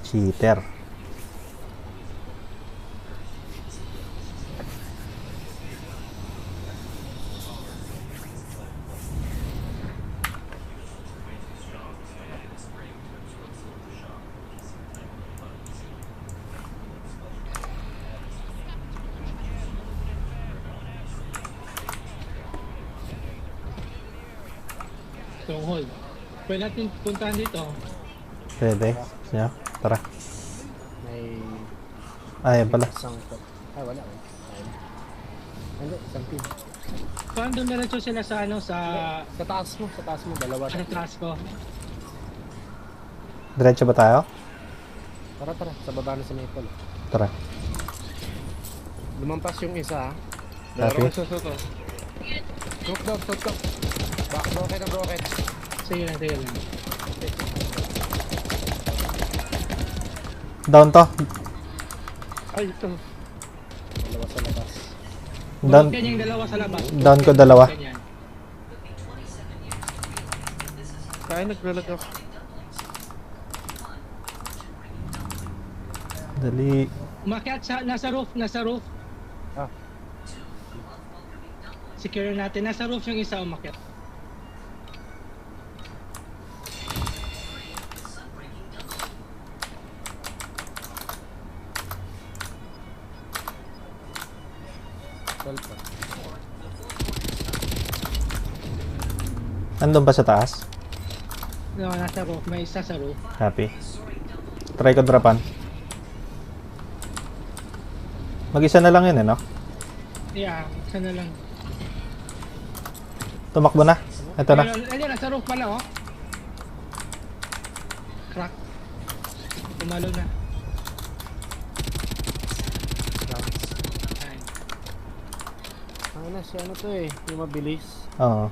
Cheater. Stronghold. Pwede natin puntahan dito. Pwede. Yeah. Tara. May Ay, pala. isang... Ay, wala. Hindi, isang team. Saan doon diretso sila sa ano sa Sa taas mo. Dalawa ano class ko? Diretso ba tayo? Tara, sa baba na sa Maple. Tara. Lumampas yung isa. Copy. Tutok. Back broken. Sige lang. Down to. Ay, ito. Dalawa sa labas. Down. Ganyan yung dalawa sa labas. Down ko dalawa. Ganyan. Kaya naglalag ako. Dali. Umakyat sa nasa roof. Ah. Secure natin. Nasa roof yung isa umakyat. Andun ba sa taas? No, nasa roof. May isa sa roof. Happy. Try ko dropan. Mag-isa na lang yun no? Yeah, isa na lang. Tumakbo na. Ito na. Ayun, nasa roof pala oh. Crack. Tumalo na. Ay. Ano si ano to eh, yung mabilis. Oo.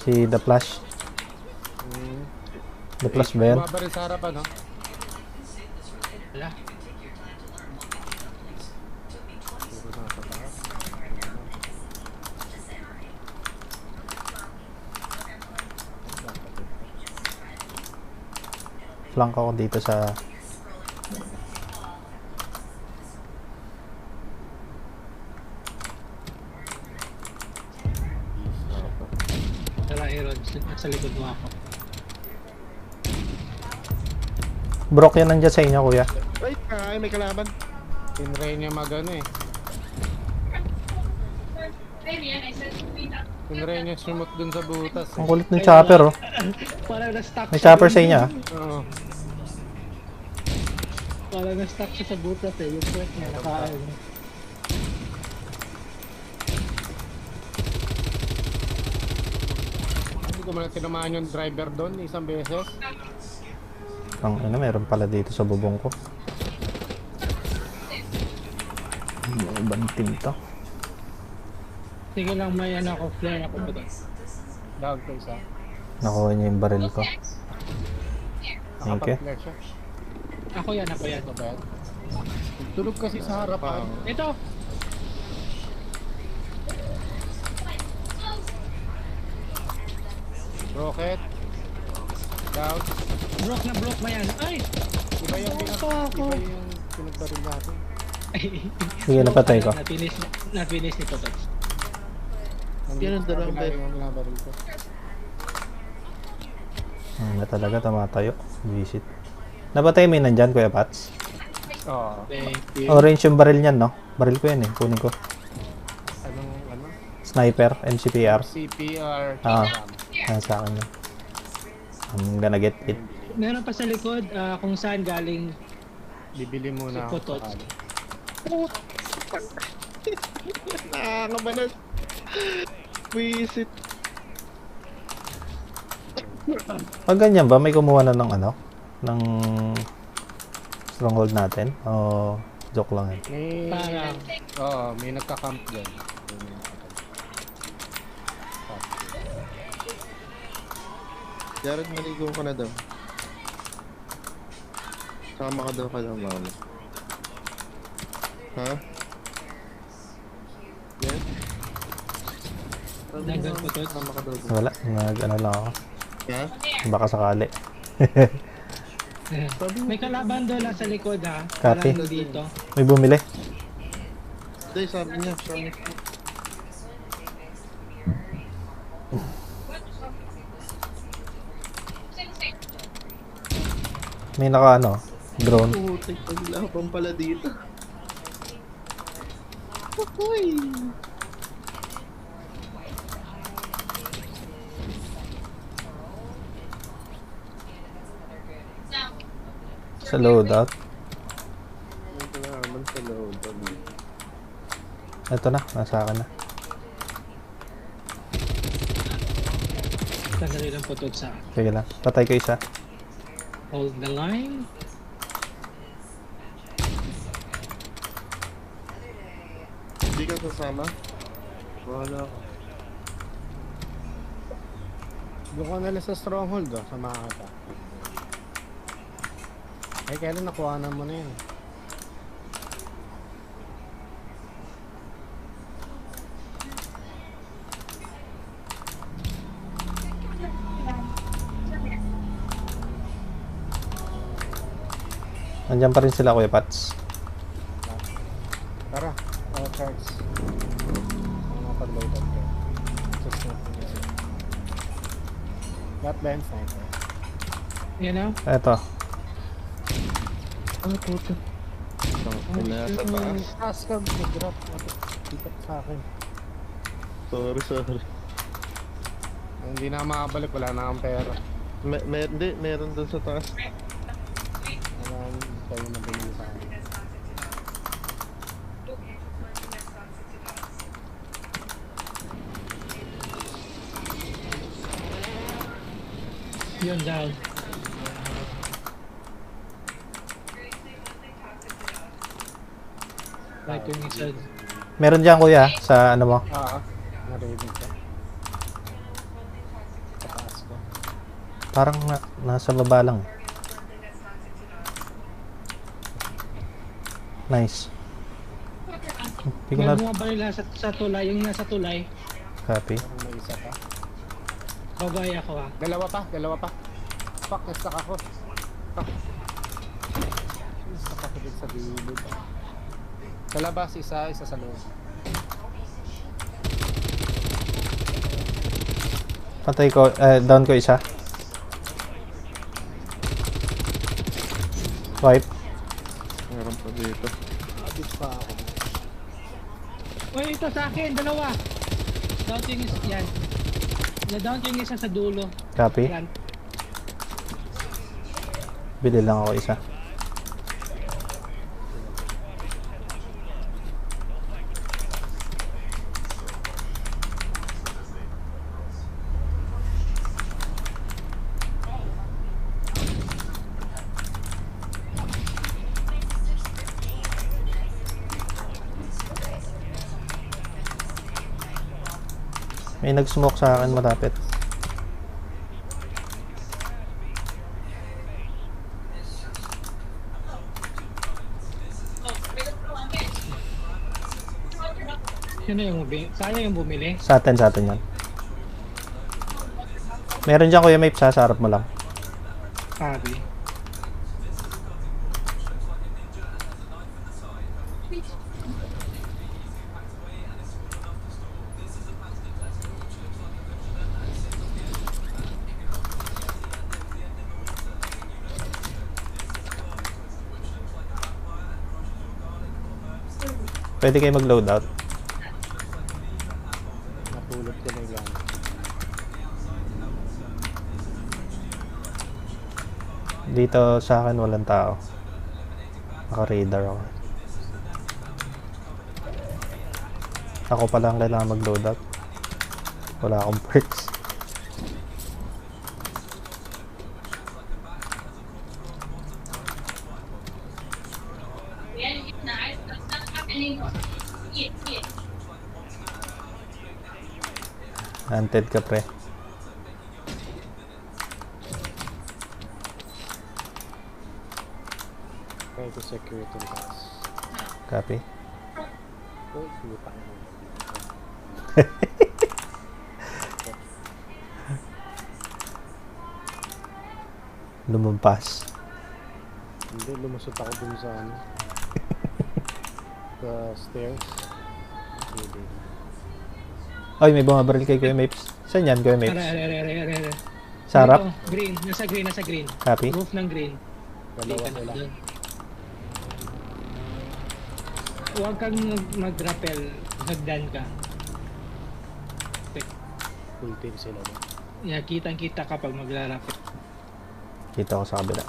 Si The Flash. The Flash ba yan? Bumabaril sa harapan, no? Wala. Flank ako dito sa... Tara, Aaron. Nasa likod mo ako. Broke yan nandiyan sa inyo, kuya. Ay, may kalaban. Tinry niya magano eh. Tinry niya sumot dun sa butas. Ang kulit ng chopper, oh. Parang na-stuck May chopper sa inyo, ah. Oo. Parang na-stuck siya sa butas eh. Yung point niya nakaano. Hindi ko man tinamaan yung driver doon isang beses. Ang ano, meron pala dito sa bubong ko. Ano ibang team to? Sige lang, may ano ako, flare ako ba doon? Dahag ko isa. Nakuha niya yung baril ko. Thank you. Nakapag-flare siya. Ako yan. Ito ba yan? Tulog kasi sa harapan. Ito! Rocket. Down. Block na yan. Ay! Iba yung pinagbaril natin. Sige, napatay ko. Na-finish nito, Tots. Yan ang dalawang binabaril ko. Na talaga, tamatayo. Visit. Napatay mo yun nandyan, Kuya Pats? Oo. Thank you. Orange yung baril niyan, no? Baril ko yan eh. Kunin ko. Anong ano? Sniper, MCPR. CPR. Ah, nasa akin yun. I'm gonna get it. Meron pa sa likod kung saan galing Bibili muna si ako. Putot. Nakakabalas. Visit. Pag ganyan ba, may kumuha na ng ano? Ng stronghold natin? O joke lang yan? May... Parang Oo, may nagka-camp dyan. Jared, maligo ka na daw. Sama ka daw ka lang, mama. Ha? Yan? Dagan ko, Tots. Sama ka daw. Wala, ano lang ako. Ha? Baka sakali. May kalaban doon sa likod ha. Copy. Kalaban dito. May bumili. Hindi, sabi niya. May naka ano, drone. Putik, paglaban pala dito. Uy! Sa loadout. May kalaman sa loob. Ito na, nasa akin na. Sandali lang po sa Sige lang. Patay ko isa. hold the line. Hindi ka sasama? Wala ako. Doon ko nalang sa stronghold sa mga kata. Ay, kailan nakuha na mo na yun? Nandiyan pa rin sila, Kuya Pats. Tara, cards. Mga pag-load up kayo. Got ba yung sniper? You know? Eto. Ano puto? Nasa taas. Taas ka, mag-drop. Dito sa akin. Sorry. Hindi na makabalik, wala na akong pera. Hindi, meron doon sa taas. Wala kayo na binili sa akin. Yun down. Right yung isa. Meron dyan, Kuya, sa ano mo. Narinig ka. Sa taas ko. Parang nasa baba lang. Nice. Hindi ko na Meron mga barila sa tulay. Yung nasa tulay. copy. Parang may isa pa. Babay ako ha. Dalawa pa. Fuck, na-stuck ako. Fuck. Stuck ako din sa bilog. Sa labas, isa sa loob. Patay ko, down ko isa. Wipe. Meron pa dito. Abit pa ako. Uy, ito sa akin. Dalawa. Down yung isa. Yan. Na-down yung isa sa dulo. Copy. Yan. Bili lang ako isa. May nag-smoke sa akin malapit. Sino yung bumili? Sayang yung bumili. Sa atin yan. Meron dyan, Kuya Mape, sa harap mo lang. Sabi. Pwede kayo mag-load out. Napulot ko na yung Dito sa akin walang tao. Naka-radar ako. Ako pa lang kailangan mag-load out. Wala akong perks. Hunted ka, pre. Try to security pass. Copy. Oh, lutang mo. Lumampas. Hindi, lumusot ako dun sa ano. Sa stairs. Hindi. Ay, may bumabaril kay Kuya Mapes. Saan yan, Kuya Are, Mapes? are. Sa harap? Dito, green. Nasa green, nasa green. Copy? Roof ng green. Dalawa Dito na, sila. dun. Huwag kang mag-rappel. Hagdan ka. Full team sila ba? Yeah, kitang-kita kapag magla-rappel. Kita ko sa kabila.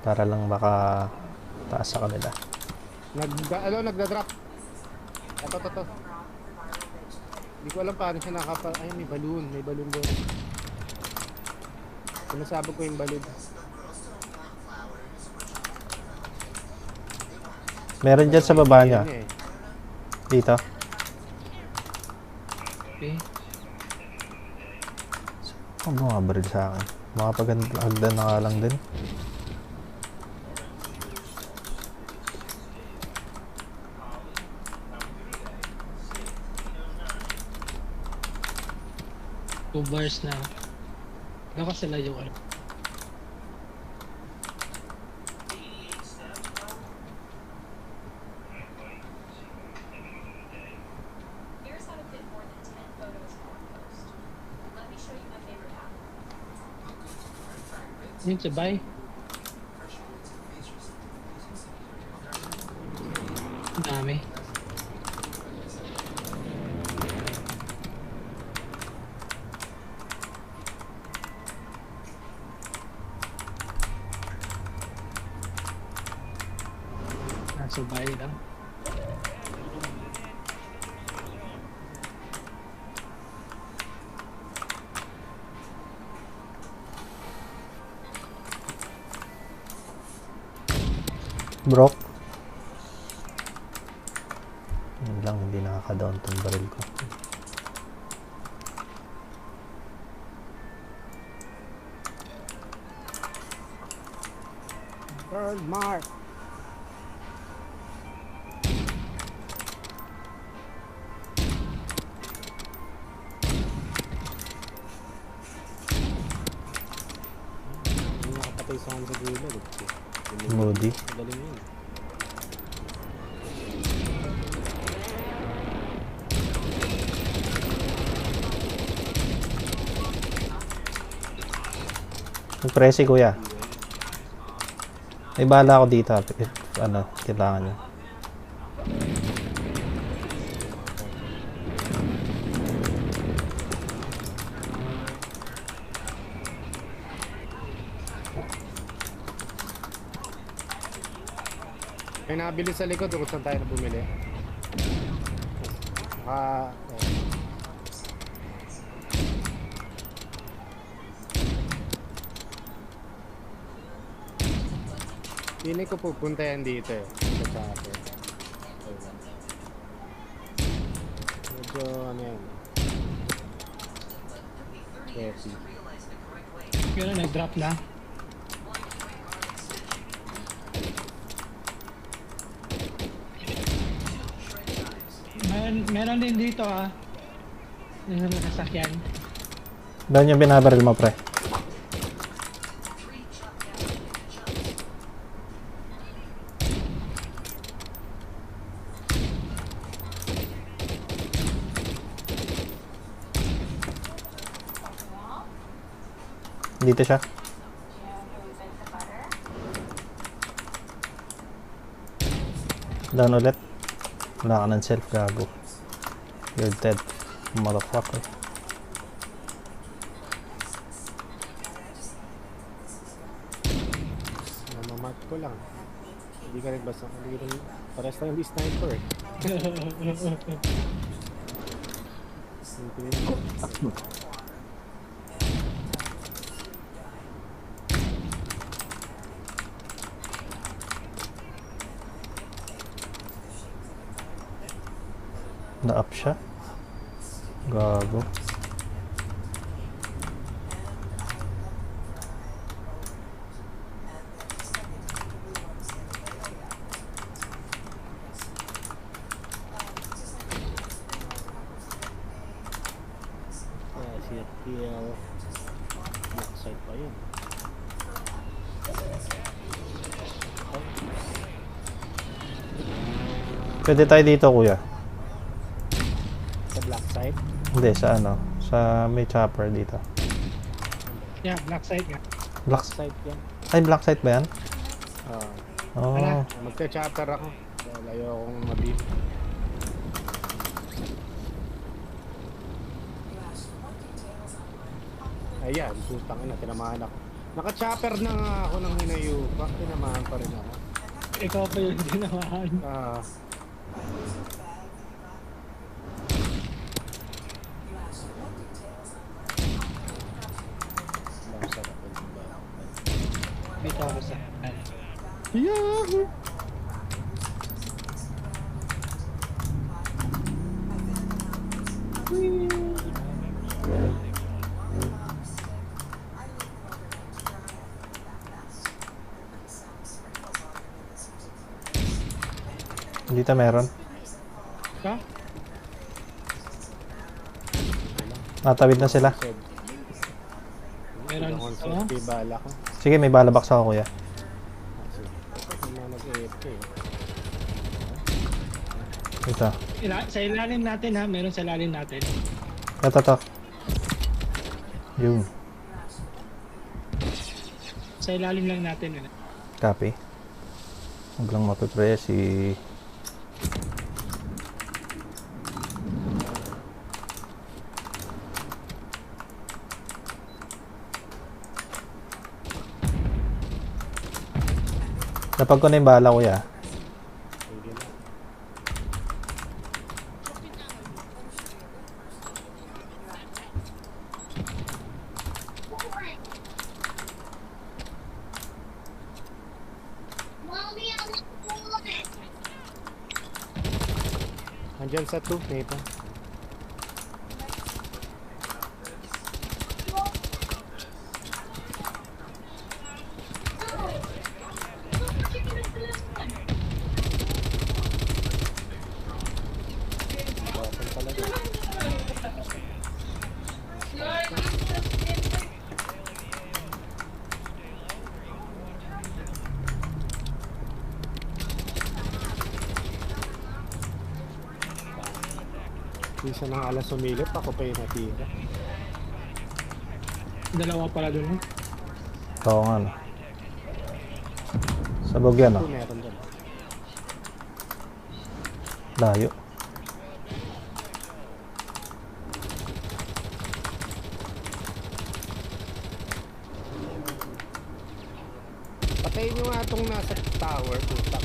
Para lang baka taas sa kanila. Nagda-drop. Ito. Hindi ko alam paano siya ay, may balloon. May balloon doon. Sinasabog ko yung balloon. Meron dyan sa baba niya. Yun eh. Dito. Okay. Ang bumabaril sa akin. Makapag-hagdan na nga lang din. Two bars na. Baka sila yung ano. Here's how to fit more than 10 photos on a post. Let me show you my favorite app. Yun, sabay. Ang dami. Sabay lang. Broke. Yun lang, hindi nakaka-down tong baril ko. Burn mark. Hindi nakapatay sa akin sa gilid. Moody. Galing yun. Magpresi kuya. May bala ako dito. If, ano, kailangan nyo. May nabili sa likod kung saan tayo na bumili. Pili ko pupunta yan dito eh. Sa akin. Medyo ano yan. Heavy. Pero nag-drop na. Meron din dito yung sasakyan. Doon yung binabaril mo, pre. Dito siya. Down ulit. Wala ka ng self, gago. You're dead, motherfucker. Namamark ko lang. Hindi ka rin basta. Hindi ka rin. Pares tayo hindi sniper eh. Simple ko. Na-up siya. Gago. Si PL. Backside pa yun. Pwede tayo dito, kuya. Sa black side. Hindi, sa ano. Sa may chopper dito. Yeah, black side nga. Black, Side yan. ay, black site ba yan? Oh. Wala. Magcha-chopper ako. Dahil ayokong mabib. Ayan, putang ina, tinamaan ako. Naka-chopper na nga ako ng hinayupa. Tinamaan pa rin ako. Ikaw pa yung dinamaan. Ah. Ang sarap ng bahay. Dito ako sa... Yahoo! Dito meron. Ha? Natawid na sila. Meron. Ang Ano? safety bala ko. Sige, may bala box ako, kuya. Hindi na nag-AFK. Ito. Sa ilalim natin ha, meron sa ilalim natin. Ito. Yun. Sa ilalim lang natin. Ano? Copy. Huwag lang mapipress si... Napag ko na yung bala, kuya. Sige na. Andyan sa 2, nito. Open talaga. Isa ng alas sumilip, ako pa yung natira. Dalawa pala doon. Oo nga, no. Sabog yan, no. Ito meron dyan. Layo. Patayin nyo nga itong nasa tower, putak.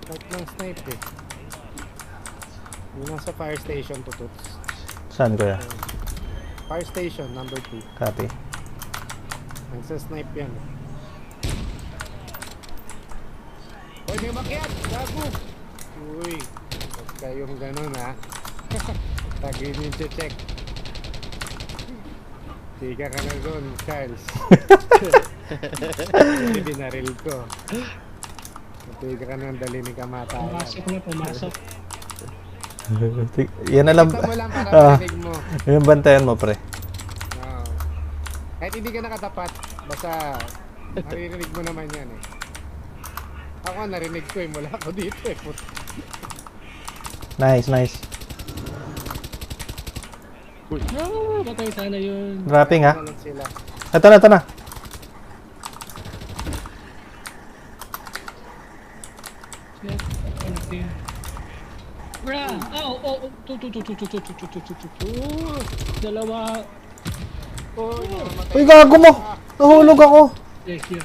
Kahit ng snipe eh. Yung nasa fire station, tututs. Saan, kuya? Fire station, number 2. Copy. Nagsa-snipe yan. Hoy, may makiat! Gago! Uy, huwag kayong ganun ha. Tagin yung check. Tiga ka na doon, Charles. Hindi binaril ko. Tiga ka na dali ni kamatayan. Pumasok na, pumasok. Yan na lang. Kita mo lang para Ah, marinig mo. yung bantayan mo, pre. Oo. Kahit hindi ka nakatapat, basta maririnig mo naman yan eh. Ako narinig ko eh, mula ako dito eh. Nice. No, patay sana yun. Dropping, ha? Ano lang sila. Ito na. Shit. Ano yun? Bra! Oh. Dalawa. Oh, namamatay. Uy, gago mo! Nahulog ako! Thank you.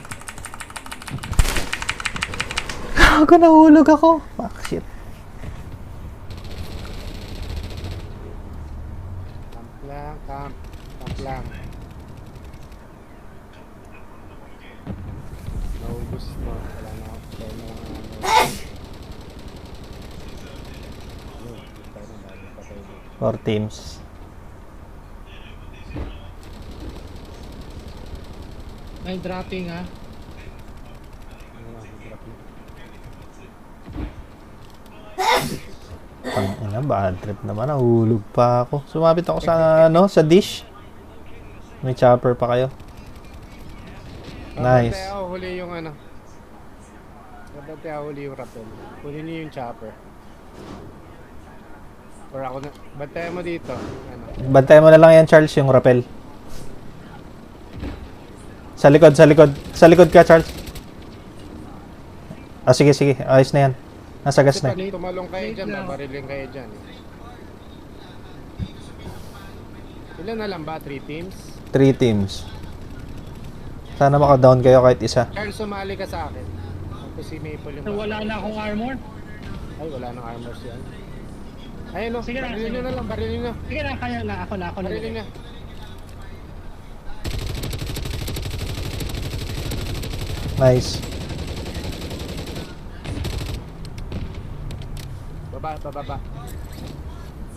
Gago, nahulog ako! Fuck, shit. Camp lang. Naubos mo. Wala na ako. Kaya na lang ano. Patay na dahil patay dito. 4 teams. May dropping ha. Ano na, drop na. Ina, bad trip naman. Nahulog pa ako. Sumabit ako sa, sa dish. May chopper pa kayo. Nice. Pabantay ako huli yung ano. Dati huli yung rappel. Kunin niyo yung chopper. Or ako na. Bantayan mo dito. Ano? Bantayan mo na lang yan, Charles, yung rappel. Sa likod, sa likod. Sa likod ka, Charles. Ah, sige, sige. Ayos na yan. Nasa gas Kasi na. pag tumalong kayo dyan, Late na. babarilin kayo dyan. Ilan na lang ba? 3 teams? 3 teams. Sana maka-down kayo kahit isa. Charles, sumali ka sa akin. Tapos si Maple yung... So, wala na akong armor. Ay, wala nang armors yan. Ayun o, Sige na, barilin sige. nyo na lang, barilin nyo. Sige na, kaya na. Ako na. Barilin nyo. Nice. Baba.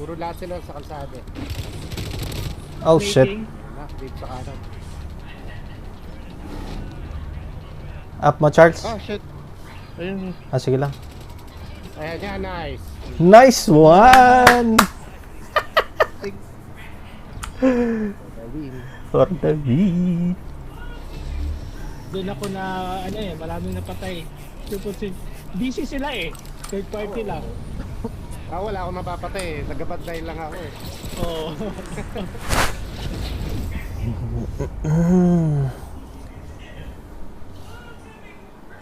Puro lahat sila sa kalsada. Oh, shit. Waiting. Na, dito sa kanan. Up mo, Charles. Ah, shit. Ayun. Ah, sige lang. Ayan yan, nice. Nice one! For the win. Doon ako na, maraming napatay. Busy sila eh. Third party lang. Ah, wala akong mapapatay eh. Nagapatay lang ako eh. Oo.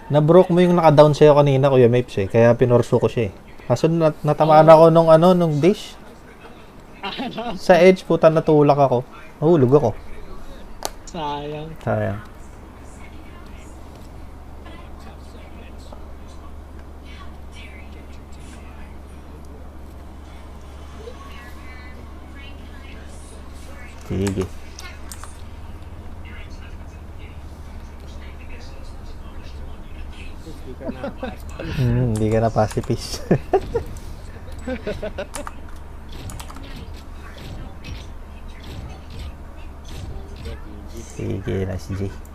Na-broke mo yung naka-down sa'yo kanina, Kuya Mapes eh. Kaya pinorso ko siya eh. Kaso natamaan ako nung dish. Sa edge, puta natulak ako. Nahulog ako. Sayang. Sayang. Sige. Hindi ka na. Hindi ka na pacifist. Sige, nice G.